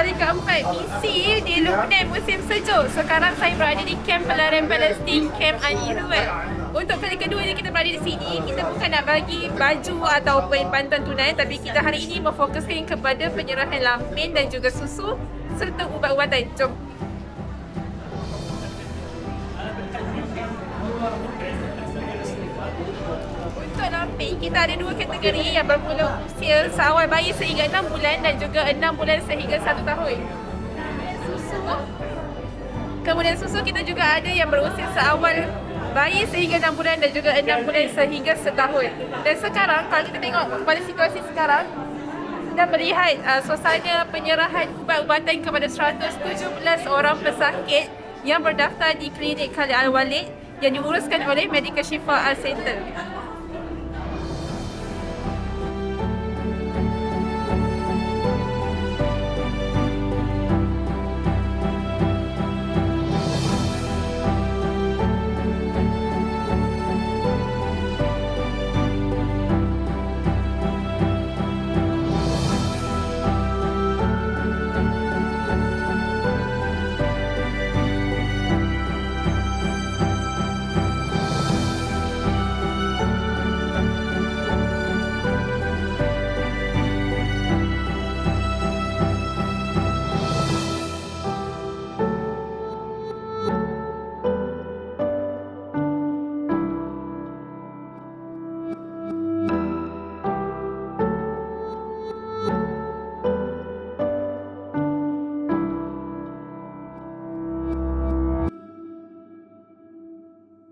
Hari keempat, misi di Lubnan musim sejuk. Sekarang saya berada di kamp pelarian Palestin, Kamp Al-Irwal. Untuk kali kedua ni kita berada di sini, kita bukan nak bagi baju ataupun bantuan tunai, tapi kita hari ini memfokuskan kepada penyerahan lampin dan juga susu serta ubat-ubatan. Jom. Untuk lampin, kita ada dua kategori yang bermula usia seawal bayi sehingga 6 bulan dan juga 6 bulan sehingga 1 tahun. Kemudian susu kita juga ada yang berusia seawal bayi sehingga 6 bulan dan juga 6 bulan sehingga setahun. Dan sekarang kalau kita tengok pada situasi sekarang dan melihat suasana penyerahan ubat-ubatan kepada 117 orang pesakit yang berdaftar di klinik Khalid Al-Walid yang diuruskan oleh Medical Shifa Al Center.